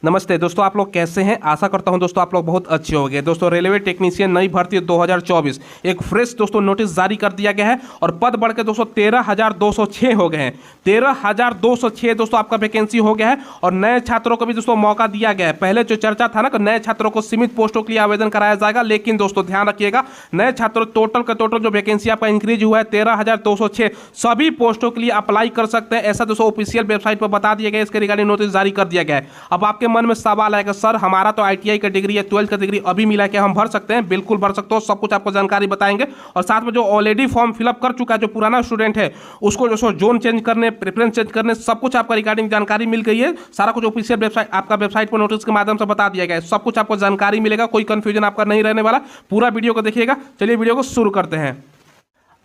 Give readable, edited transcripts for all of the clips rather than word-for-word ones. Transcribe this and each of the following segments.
नमस्ते दोस्तों, आप लोग कैसे हैं। आशा करता हूं दोस्तों आप लोग बहुत अच्छे होंगे। दोस्तों रेलवे टेक्नीशियन नई भर्ती 2024 एक फ्रेश दोस्तों नोटिस जारी कर दिया गया है और पद बढ़ के दोस्तों 13,206 हो गए हैं। 13,206 दोस्तों आपका वैकेंसी हो गया है और नए छात्रों को भी दोस्तों मौका दिया गया है। पहले जो चर्चा था ना कि नए छात्रों को सीमित पोस्टों के लिए आवेदन कराया जाएगा, लेकिन दोस्तों ध्यान रखिएगा नए छात्रों टोटल जो वैकेंसी आपका इंक्रीज हुआ है 13,206 सभी पोस्टों के लिए अप्लाई कर सकते हैं। ऐसा दोस्तों ऑफिशियल वेबसाइट पर बता दिया गया है। इसके रिगार्डिंग नोटिस जारी कर दिया गया है। अब आपके मन में सवाल आएगा, सर हमारा तो आईटीआई का डिग्री है, 12th का डिग्री अभी मिला है, हम भर सकते हैं? बिल्कुल भर सकते हो, सब कुछ आपको जानकारी बताएंगे। और साथ में जो ऑलरेडी फॉर्म फिलअप कर चुका है, जो पुराना स्टूडेंट है, उसको जो जोन चेंज करने, प्रेफरेंस चेंज करने, सब कुछ आपका रिगार्डिंग जानकारी मिल गई है। सारा कुछ ऑफिशियल वेबसाइट आपका वेबसाइट पर नोटिस के माध्यम से बता दिया गया है। सब कुछ आपको जानकारी मिलेगा, कोई कंफ्यूजन आपका नहीं रहने वाला। पूरा वीडियो को देखिएगा। चलिए वीडियो को शुरू करते हैं।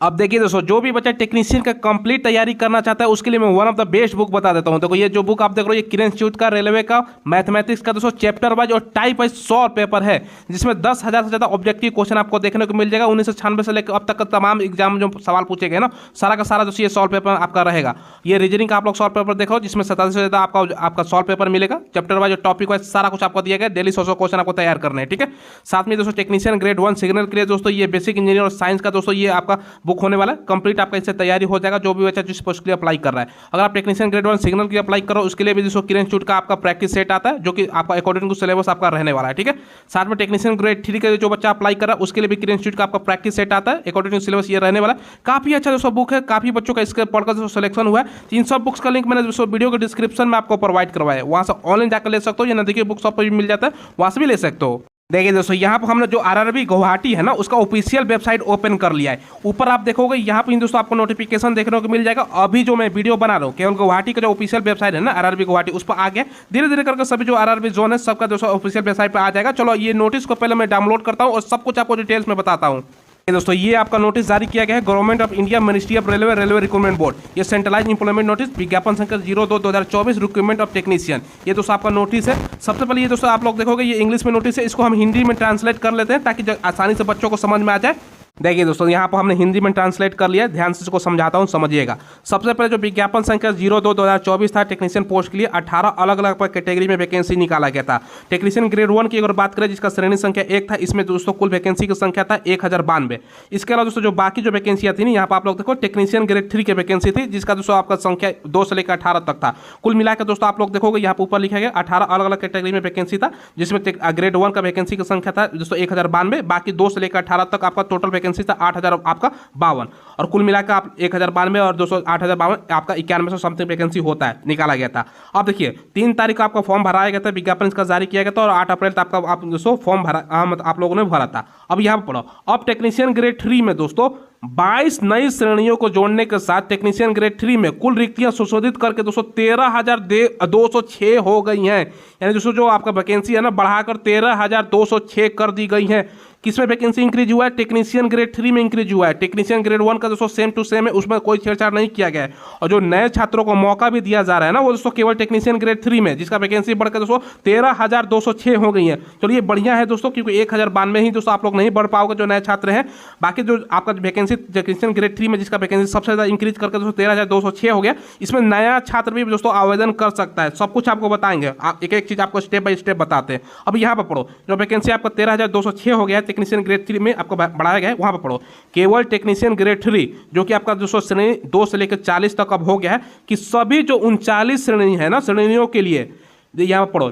अब देखिए दोस्तों, जो भी बच्चा टेक्नीशियन का कंप्लीट तैयारी करना चाहता है उसके लिए मैं one of the best book बता देता हूं। देखो ये जो बुक आप देख रहे हो, ये किरण इंस्टीट्यूट का रेलवे का मैथमेटिक्स का दोस्तों चैप्टर वाइज और टाइप वाइज 100 पेपर है, जिसमें 10,000 से ज्यादा ऑब्जेक्टिव क्वेश्चन आपको देखने को मिल जाएगा। 1996 से लेकर अब तक का तमाम एग्जाम जो सवाल पूछे गए ना, सारा का सारा दोस्तों ये 100 पेपर आपका रहेगा। ये रीजनिंग का आप लोग 100 पेपर देखो, जिसमें 27 से ज्यादा आपका 100 पेपर मिलेगा। चैप्टर वाइज और टॉपिक वाइज सारा कुछ आपको दिया गया। डेली 100 क्वेश्चन आपको तैयार करने हैं, ठीक है। साथ में दोस्तों टेक्नीशियन ग्रेड 1 सिग्नल के लिए दोस्तों ये बेसिक इंजीनियर और साइंस का दोस्तों ये आपका बुक होने वाला है। आपका इससे तैयारी हो जाएगा। जो भी बच्चा जिस पोस्ट के लिए अप्लाई कर रहा है, अगर आप टेक्नीशियन ग्रेड 1 सिग्नल के लिए अप्लाई करो, उसके लिए भी दोस्तों किरण इंस्टीट्यूट का आपका प्रैक्टिस सेट आता है, जो कि आपका अकॉर्डिंग टू सिलेबस आपका रहने वाला है, ठीक है। साथ में टेक्नीशियन ग्रेड 3 के जो बच्चा अप्लाई कर रहा है, उसके लिए भी किरण इंस्टीट्यूट का आपका प्रैक्टिस सेट आता है, अकॉर्डिंग टू सिलेबस ये रहने वाला है। काफी अच्छा दोस्तों बुक है, काफी बच्चों का इसके पढ़कर जो सिलेक्शन हुआ है। इन सब बुक्स का लिंक मैंने दोस्तों वीडियो के डिस्क्रिप्शन में आपको प्रोवाइड करवाया है, वहां से ऑनलाइन जाकर ले सकते हो, या नजदीकी बुक शॉप पर भी मिल जाता है, वहां से भी ले सकते हो। देखिए दोस्तों, यहाँ पर हमने जो आरआरबी गुवाहाटी है ना, उसका ऑफिशियल वेबसाइट ओपन कर लिया है। ऊपर आप देखोगे यहाँ पर दोस्तों आपको नोटिफिकेशन देखने को मिल जाएगा। अभी जो मैं वीडियो बना रहा हूँ केवल गुवाहाटी का जो ऑफिशियल वेबसाइट है ना आरआरबी गुवाहाटी, उस पर आ गया। धीरे धीरे करके सभी जो आरआरबी जोन है सबका दोस्तों ऑफिशियल वेबसाइट पर आ जाएगा। चलो ये नोटिस को पहले मैं डाउनलोड करता हूँ और सब कुछ आपको डिटेल्स में बताता हूँ। दोस्तों ये आपका नोटिस जारी किया गया है government of India, ministry of railway, railway recruitment board. ये सेंट्रलाइज इंप्लॉयमेंट नोटिस, विज्ञापन संख्या 02/2024 रिक्रूटमेंट ऑफ टेक्नीशियन। ये दोस्तों आपका नोटिस है। सबसे पहले ये दोस्तों आप लोग देखोगे ये इंग्लिश में नोटिस है, इसको हम हिंदी में ट्रांसलेट कर लेते हैं ताकि आसानी से बच्चों को समझ में आ जाए। देखिए दोस्तों, यहाँ पर हमने हिंदी में ट्रांसलेट कर लिया है, ध्यान से इसको समझाता हूँ, समझिएगा। सबसे पहले जो विज्ञापन संख्या 02/2024 था, टेक्नीशियन पोस्ट के लिए 18 अलग अलग कैटेगरी में वैकेंसी निकाला गया था। टेक्नीशियन ग्रेड 1 की अगर बात करें, जिसका श्रेणी संख्या 1 था, इसमें दोस्तों कुल वैकेंसी की संख्या था 1092। इसके अलावा दोस्तों जो बाकी जो वैकेंसियाँ थी, यहाँ पर आप लोग देखो टेक्नीशियन ग्रेड 3 की वैकेंसी थी, जिसका दोस्तों आपका संख्या 2 से लेकर 18 तक था। कुल मिलाकर दोस्तों आप लोग देखोगे यहाँ पर ऊपर लिखा गया 18 अलग अलग कैटेगरी में वैकेंसी था, जिसमें ग्रेड 1 का वैकेंसी की संख्या था दोस्तों 1092। बाकी 2 से लेकर 18 तक आपका टोटल वैकेंसी था 8,000 आपका 52, और कुल मिलाकर आप 1092 और 200 8,052 आपका 9100 समथिंग वैकेंसी होता है, निकाला गया था। अब देखिए 3 तारीख को आपका फॉर्म भराया गया था, विज्ञापन इसका जारी किया गया था, और 8 अप्रैल तक आपका आप दोस्तों फॉर्म भरा आप लोगों ने भरा था। अब यहाँ पर पढ़ो, अब टेक्नीशियन ग्रेड 3 में दोस्तों 22 नई श्रेणियों को जोड़ने के साथ टेक्नीशियन ग्रेड 3 में कुल रिक्तियां संशोधित करके दोस्तों 13,206 हो गई हैं। यानी दोस्तों जो आपका वैकेंसी है ना, बढ़ाकर 13,206 कर दी गई है। किसमें वैकेंसी इंक्रीज हुआ है? टेक्नीशियन ग्रेड 3 में इंक्रीज हुआ है। टेक्नीशियन ग्रेड 1 का दोस्तों सेम टू सेम है, उसमें कोई छेड़छाड़ नहीं किया गया है। और जो नए छात्रों को मौका भी दिया जा रहा है ना, वो दोस्तों केवल टेक्नीशियन ग्रेड 3 में, जिसका वैकेंसी बढ़कर दोस्तों 13,206 हो गई है। चलिए बढ़िया है दोस्तों, क्योंकि 1092 ही दोस्तों आप लोग नहीं बढ़ पाओगे जो नए छात्र हैं। बाकी जो आपका वैकेंसी टेक्नीशियन ग्रेड 3 में, जिसका वैकेंसी सबसे ज्यादा इंक्रीज करके दोस्तों 13,206 हो गया, इसमें नया छात्र भी दोस्तों आवेदन कर सकता है। सब कुछ आपको बताएंगे, एक एक चीज आपको स्टेप बाय स्टेप बताते हैं। अब यहाँ पर पढ़ो, जो वैकेंसी आपका 13,206 हो गया है टेक्नीशियन ग्रेड 3 में आपको बढ़ाया गया है, वहां पर पढ़ो केवल टेक्नीशियन ग्रेड 3, जो कि आपका दोस्तों श्रेणी 2 से लेकर 40 तक अब हो गया है, कि सभी जो 39 श्रेणी है ना, श्रेणियों के लिए यहां पर पढ़ो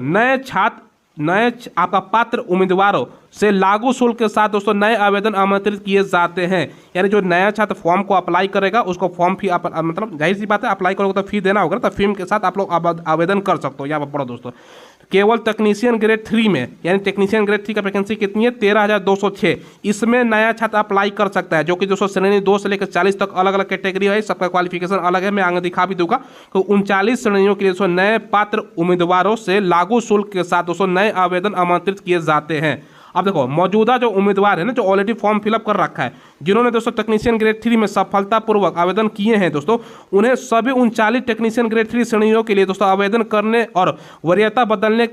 नए आपका पात्र उम्मीदवारों से लागू शुल्क के साथ दोस्तों नए आवेदन आमंत्रित किए जाते हैं। यानी जो नया छात्र फॉर्म को अप्लाई करेगा, उसको फॉर्म फी मतलब जाहिर सी बात है, अप्लाई करोगे तो फी देना होगा, तो फी के साथ आप लोग आवेदन कर सकते हो। यहाँ पर पढ़ो दोस्तों, केवल टेक्नीशियन ग्रेड 3 में, यानी टेक्नीशियन ग्रेड 3 का वैकेंसी कितनी है? 13,206। इसमें नया छात्र अप्लाई कर सकता है, जो कि दोस्तों श्रेणी 2 से लेकर 40 तक अलग अलग कैटेगरी है, सबका क्वालिफिकेशन अलग है, मैं आगे दिखा भी दूंगा। तो 39 श्रेणियों के लिए दोस्तों नए पात्र उम्मीदवारों से लागू शुल्क के साथ दोस्तों नए आवेदन आमंत्रित किए जाते हैं। अब देखो, मौजूदा जो उम्मीदवार है ना, जो ऑलरेडी फॉर्म फिलअप कर रखा है, जिन्होंने दोस्तों टेक्नीशियन ग्रेड 3 में सफलतापूर्वक आवेदन किए हैं दोस्तों, उन्हें सभी 39 टेक्नीशियन ग्रेड 3 श्रेणियों के लिए दोस्तों आवेदन करने और वरीयता बदलने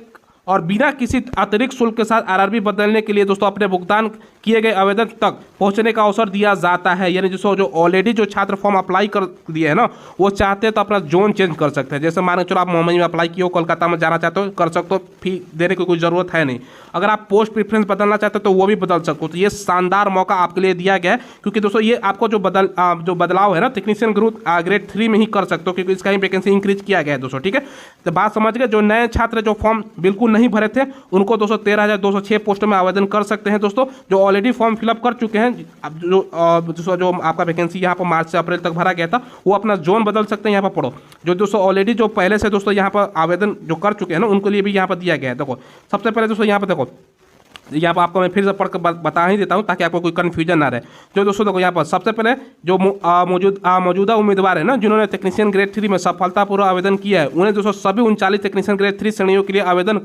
और बिना किसी अतिरिक्त शुल्क के साथ आरआरबी बदलने के लिए दोस्तों अपने भुगतान किए गए आवेदन तक पहुंचने का अवसर दिया जाता है। यानी जो ऑलरेडी जो छात्र फॉर्म अप्लाई कर दिए है ना, वो चाहते हैं तो अपना जोन चेंज कर सकते हैं। जैसे मान के चलो आप मुंबई में अप्लाई किए हो, कोलकाता में जाना चाहते हो, कर सकते हो, फी देने की कोई ज़रूरत है नहीं। अगर आप पोस्ट प्रेफरेंस बदलना चाहते हो तो वो भी बदल सकते हो। तो ये शानदार मौका आपके लिए दिया गया है, क्योंकि दोस्तों ये आपको जो बदलाव है ना टेक्नीशियन ग्रेड 3 में ही कर सकते हो, क्योंकि इसका ही वैकेंसी इंक्रीज किया गया है दोस्तों। ठीक है, तो बात समझ गए। जो नए छात्र जो फॉर्म बिल्कुल नहीं भरे थे उनको दोस्तों 13,206 पोस्टों में आवेदन कर सकते हैं दोस्तों। जो ऑलरेडी फॉर्म फिलअप कर चुके हैं, जो आपका वैकेंसी यहाँ पर मार्च से अप्रैल तक भरा गया था, वो अपना जोन बदल सकते हैं। यहाँ पर पढ़ो, जो दोस्तों ऑलरेडी जो पहले से दोस्तों यहाँ पर आवेदन जो कर चुके हैं ना, उनके लिए भी यहाँ पर दिया गया है। देखो सबसे पहले दोस्तों यहाँ पर देखो, यहाँ पर आपको मैं फिर से पढ़ कर बता ही देता हूँ ताकि आपको कोई कन्फ्यूजन ना रहे। जो दोस्तों देखो यहाँ पर सबसे पहले जो मौजूदा उम्मीदवार है ना, जिन्होंने टेक्नीशियन ग्रेड 3 में सफलतापूर्वक आवेदन किया है, उन्हें दोस्तों सभी 39 टेक्नीशियन ग्रेड 3 श्रेणियों के लिए आवेदन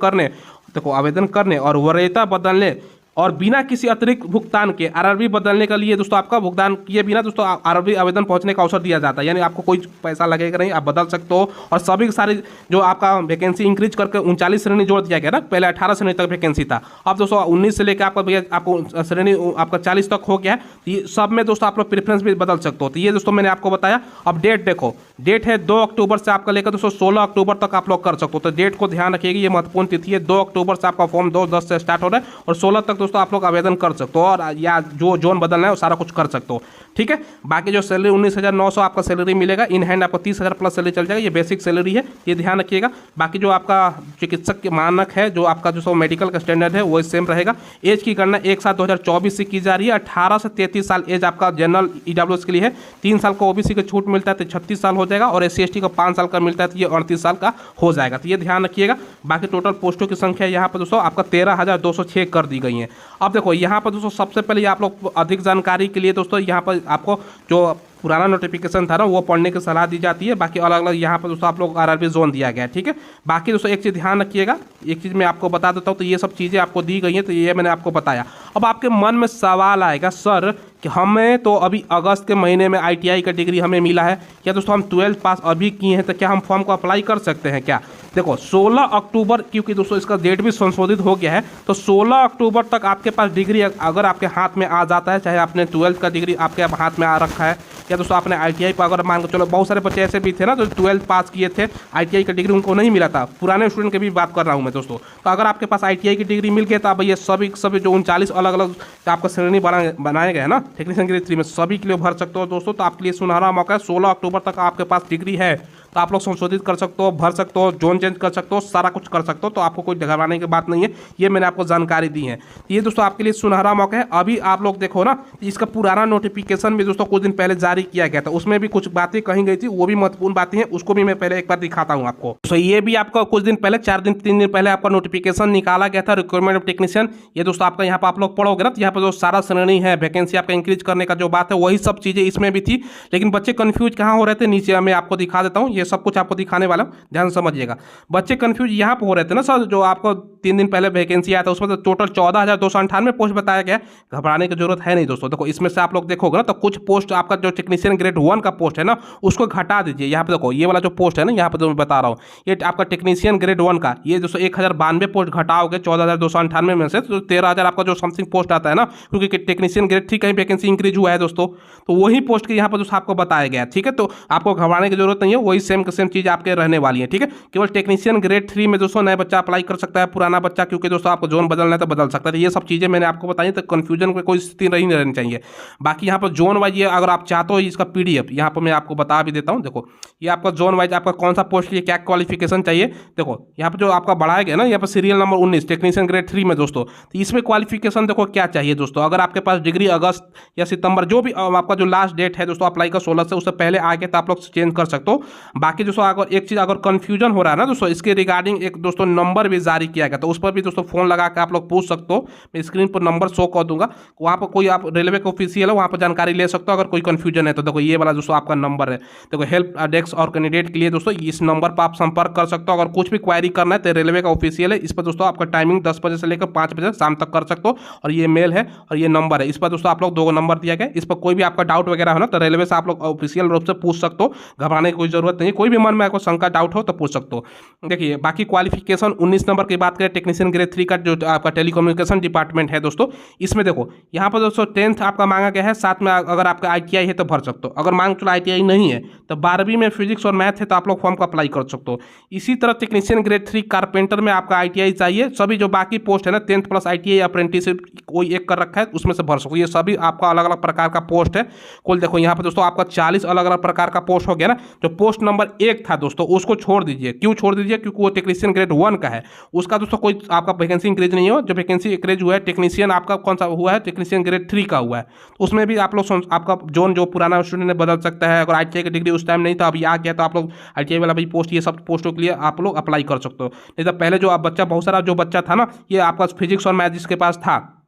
करने और वरीयता बदलने और बिना किसी अतिरिक्त भुगतान के आरआरबी बदलने के लिए दोस्तों आपका भुगतान किए बिना दोस्तों आरआरबी आवेदन पहुंचने का अवसर दिया जाता है। यानी आपको कोई पैसा लगेगा नहीं, आप बदल सकते हो। और सभी सारी जो आपका वैकेंसी इंक्रीज करके 39 श्रेणी जोड़ दिया गया ना, पहले 18 श्रेणी तक वैकेंसी था, अब दोस्तों 19 से लेकर आपको श्रेणी आपका 40 तक हो गया है। ये सब में दोस्तों आप लोग प्रेफरेंस भी बदल सकते हो। तो ये दोस्तों मैंने आपको बताया। अब डेट देखो, डेट है 2 अक्टूबर से आपका लेकर दोस्तों 16 अक्टूबर तक आप लोग कर सकते हो। तो डेट को ध्यान रखिएगा, ये महत्वपूर्ण तिथि है। 2 अक्टूबर से आपका फॉर्म 2/10 से स्टार्ट हो रहा है और 16 तक दोस्तों आप लोग आवेदन कर सकते हो, और या जो जोन बदलना है वो सारा कुछ कर सकते हो। ठीक है, बाकी जो सैलरी 19,900 आपका सैलरी मिलेगा, इन हैंड आपको 30,000 प्लस सैलरी चल जाएगा। ये बेसिक सैलरी है, ये ध्यान रखिएगा। बाकी जो आपका चिकित्सक के मानक है, जो आपका जो मेडिकल का स्टैंडर्ड है, वो सेम रहेगा। एज की गणना 1/7/2024 से की जा रही है। 18 से 33 साल एज आपका जनरल ईडब्ल्यूएस के लिए है। 3 साल का ओबीसी का छूट मिलता है तो 36 साल हो जाएगा, और SC/ST का 5 साल का मिलता है तो ये 38 साल का हो जाएगा। तो ये ध्यान रखिएगा। बाकी टोटल पोस्टों की संख्या यहाँ पर दोस्तों आपका 13,206 कर दी गई है। अब देखो यहाँ पर दोस्तों सबसे पहले आप लोग अधिक जानकारी के लिए दोस्तों यहाँ पर आपको जो पुराना नोटिफिकेशन था ना, वो पढ़ने की सलाह दी जाती है। बाकी अलग अलग यहाँ पर दोस्तों आप लोग आरआरबी जोन दिया गया है। ठीक है, बाकी दोस्तों एक चीज़ ध्यान रखिएगा, एक चीज़ मैं आपको बता देता हूँ। तो ये सब चीज़ें आपको दी गई हैं, तो ये मैंने आपको बताया। अब आपके मन में सवाल आएगा, सर कि हमें तो अभी अगस्त के महीने में ITI का डिग्री हमें मिला है, क्या दोस्तों हम 12th पास अभी किए हैं, तो क्या हम फॉर्म को अप्लाई कर सकते हैं क्या? देखो 16 अक्टूबर, क्योंकि दोस्तों इसका डेट भी संशोधित हो गया है, तो 16 अक्टूबर तक आपके पास डिग्री अगर आपके हाथ में आ जाता है, चाहे आपने 12th का डिग्री आपके हाथ में आ रखा है, या दोस्तों आपने ITI पर अगर मान के चलो, बहुत सारे बच्चे ऐसे भी थे ना जो 12th पास किए थे, ITI का डिग्री उनको नहीं मिला था। पुराने स्टूडेंट की भी बात कर रहा हूँ मैं दोस्तों। तो अगर आपके पास ITI की डिग्री मिल गई तो अब ये सभी जो 39 अलग अलग आपका श्रेणी बनाए गए ना टेक्नीशियन ग्रेड 3 में, सभी के लिए भर सकते हो दोस्तों। तो आपके लिए सुनहरा मौका है। 16 अक्टूबर तक आपके पास डिग्री है तो आप लोग संशोधित कर सकते हो, भर सकते हो, जोन चेंज कर सकते हो, सारा कुछ कर सकते हो। तो आपको कोई घबराने की बात नहीं है, ये मैंने आपको जानकारी दी है। ये दोस्तों आपके लिए सुनहरा मौका है। अभी आप लोग देखो ना, इसका पुराना नोटिफिकेशन भी दोस्तों कुछ दिन पहले जारी किया गया था, उसमें भी कुछ बातें कही गई थी, वो भी महत्वपूर्ण बातें हैं, उसको भी मैं पहले एक बार दिखाता हूँ आपको। तो ये भी आपका कुछ दिन पहले 3 दिन पहले आपका नोटिफिकेशन निकाला गया था, रिक्वायरमेंट ऑफ टेक्नीशियन। ये दोस्तों आपका यहाँ पर आप लोग पढ़ोगे ना, तो यहाँ पर जो सारा श्रेणी है, वैकेंसी आपका इंक्रीज करने का जो बात है, वही सब चीजें इसमें भी थी। लेकिन बच्चे कंफ्यूज कहाँ हो रहे थे, नीचे मैं आपको दिखा देता हूँ, ये सब कुछ आपको दिखाने वाला हूं, ध्यान से समझिएगा। बच्चे कंफ्यूज यहाँ पर हो रहे थे ना सर, जो आपको 3 दिन पहले वैकेंसी आया था उसमें तो टोटल 14,298 पोस्ट बताया गया। घबराने की जरूरत है नहीं दोस्तों। देखो इसमें से आप लोग देखोगे ना, तो कुछ पोस्ट आपका जो टेक्नीशियन ग्रेड 1 का पोस्ट है ना, उसको घटा दीजिए। यहाँ पे देखो ये वाला जो पोस्ट है ना, यहाँ पे जो मैं बता रहा हूँ, ये आपका टेक्नीशियन ग्रेड 1 का, ये दोस्तों 1092 पोस्ट घटाओगे 14,298 में से, तो 13,000 आपका जो समथिंग पोस्ट आता है ना, क्योंकि टेक्नीशियन ग्रेड 3 कहीं वैकेंसी इंक्रीज हुआ है दोस्तों, तो वही पोस्ट के यहाँ पर दोस्तों आपको बताया गया। ठीक है, तो आपको घबराने की जरूरत नहीं है, वही सेम चीज आपके रहने वाली है। ठीक है, केवल टेक्नीशियन ग्रेड 3 में दोस्तों नया बच्चा अप्लाई कर सकता है, पुराना बच्चा क्योंकि दोस्तों आपको जोन बदलना है तो बदल सकता है। ये सब चीजें मैंने आपको बताई, तो कंफ्यूजन में कोई स्थिति नहीं रहनी चाहिए। बाकी यहाँ पर जोन वाइज ये अगर आप चाहते हो, इसका PDF यहाँ पर मैं आपको बता भी देता हूँ। देखो ये आपका जोन वाइज आपका कौन सा पोस्ट के लिए क्या क्वालिफिकेशन चाहिए, देखो यहाँ पर जो आपका बढ़ाया गया ना, यहाँ पर सीरियल नंबर 19 टेक्नीशियन ग्रेड 3 में दोस्तों, तो इसमें क्वालिफिकेशन देखो क्या चाहिए दोस्तों। अगर आपके पास डिग्री अगस्त या सितंबर, जो भी आपका जो लास्ट डेट है दोस्तों अप्लाई का 16 से, उससे पहले आ गए तो आप लोग चेंज कर सकते हो। बाकी दोस्तों अगर एक चीज अगर कंफ्यूजन हो रहा है ना दोस्तों, इसके रिगार्डिंग एक दोस्तों नंबर भी जारी किया गया, तो उस पर भी दोस्तों फोन लगा के आप लोग पूछ सकते हो। मैं स्क्रीन पर नंबर शो कर दूंगा, वहाँ पर कोई आप रेलवे का ऑफिशियल है, वहाँ पर जानकारी ले सकते हो अगर कोई कंफ्यूजन है तो। देखो ये वाला दोस्तों आपका नंबर है, देखो हेल्प डेस्क और कैंडिडेट के लिए दोस्तों इस नंबर पर आप संपर्क कर सकते हो। अगर कुछ भी क्वायरी करना है तो रेलवे का ऑफिशियल है, इस पर दोस्तों आपका टाइमिंग 10 बजे से लेकर 5 बजे शाम तक कर सकते हो। और ये मेल है और ये नंबर है, इस पर दोस्तों आप लोग 2 नंबर दिया गया, इस पर कोई भी आपका डाउट वगैरह हो ना तो रेलवे से आप लोग ऑफिशियल रूप से पूछ सकते हो। घबराने की कोई जरूरत नहीं है, कोई भी मन में आपको शंका डाउट हो तो पूछ सकते हो। देखिए बाकी क्वालिफिकेशन 19 नंबर की बात करें टेक्नीशियन ग्रेड 3 का जो आपका टेलीकम्युनिकेशन डिपार्टमेंट है दोस्तों, इसमें देखो यहाँ पर दोस्तों 10th आपका मांगा गया है, साथ में अगर आपका ITI है तो भर सकते हो। अगर मांग चलो ITI नहीं है तो 12वीं में फिजिक्स और मैथ है तो आप लोग फॉर्म को अप्लाई कर सकते हो। इसी तरह टेक्नीशियन ग्रेड 3 कारपेंटर में आपका ITI चाहिए। सभी जो बाकी पोस्ट है ना 10th प्लस ITI अप्रेंटिसशिप कोई एक कर रखा है उसमें से भर सकते हो। ये सभी आपका अलग अलग प्रकार का पोस्ट है। कुल देखो यहाँ पर दोस्तों आपका 40 अलग अलग प्रकार का पोस्ट हो गया ना। जो पोस्ट नंबर 1 था दोस्तों उसको छोड़ दीजिए। क्यों छोड़ दीजिए? क्योंकि वो टेक्नीशियन ग्रेड 1 का है, उसका दोस्तों कोई आपका वैकेंसी इंक्रीज नहीं हो। जो वैकेंसी इंक्रीज हुआ है टेक्नीशियन आपका कौन सा हुआ है? टेक्नीशियन ग्रेड 3 का हुआ है। तो उसमें भी आप लोग आपका जोन जो पुराना स्टूडेंट ने बदल सकता है। अगर ITI की डिग्री उस टाइम नहीं था अभी आ गया तो आप लोग ITI वाला भी पोस्ट, ये सब पोस्टों के लिए आप लोग अप्लाई कर सकते हो। नहीं तो पहले जो आप बच्चा बहुत सारा जो बच्चा था ना, ये आपका फिजिक्स और मैथ जिसके पास था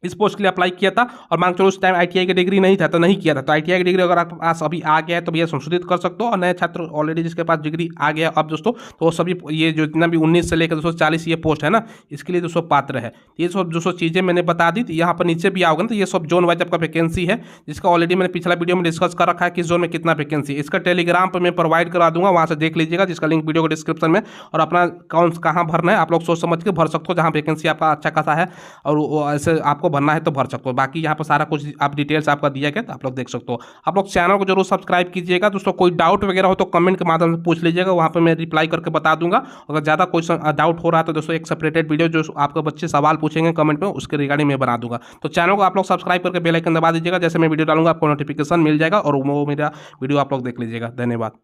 इस पोस्ट के लिए अप्लाई किया था और मान चलो उस टाइम ITI की डिग्री नहीं था तो नहीं किया था। तो ITI की डिग्री अगर आपके पास अभी आ गया है तो भैया संशोधित कर सकते हो। और नए छात्र ऑलरेडी जिसके पास डिग्री आ गया अब दोस्तों, तो वो सभी ये जो जितना भी 19 से लेकर 240 ये पोस्ट है ना, इसके लिए दोस्तों पात्र है। ये सब दोस्तों चीज़ें मैंने बता दी। यहाँ पर नीचे भी आओगे ना तो ये सब जोन वाइज आपका वैकेंसी है, जिसका ऑलरेडी मैंने पिछला वीडियो में डिस्कस कर रखा है किस जोन में कितना वैकेंसी है। इसका टेलीग्राम पर मैं प्रोवाइड करा दूंगा, वहाँ से देख लीजिएगा, जिसका लिंक वीडियो को डिस्क्रिप्शन में। और अपना अकाउंट कहाँ भरना है आप लोग सोच समझ के भर सकते हो, जहाँ वैकेंसी आपका अच्छा खासा है और ऐसे आपको भरना है तो भर सकते हो। बाकी यहाँ पर सारा कुछ आप डिटेल्स आपका दिया गया तो आप लोग देख सकते हो। आप लोग चैनल को जरूर सब्सक्राइब कीजिएगा दोस्तों। कोई डाउट वगैरह हो तो कमेंट के माध्यम से पूछ लीजिएगा, वहाँ पे मैं रिप्लाई करके बता दूंगा। अगर ज़्यादा कोई डाउट हो रहा है तो दोस्तों एक सेपरेटेड वीडियो जो आपके बच्चे सवाल पूछेंगे कमेंट में उसके रिगार्डिंग मैं बना दूंगा। तो चैनल को आप लोग सब्सक्राइब करके बेल आइकन दबा दीजिएगा, जैसे मैं वीडियो डालूंगा आपको नोटिफिकेशन मिल जाएगा और वो मेरा वीडियो आप लोग देख लीजिएगा। धन्यवाद।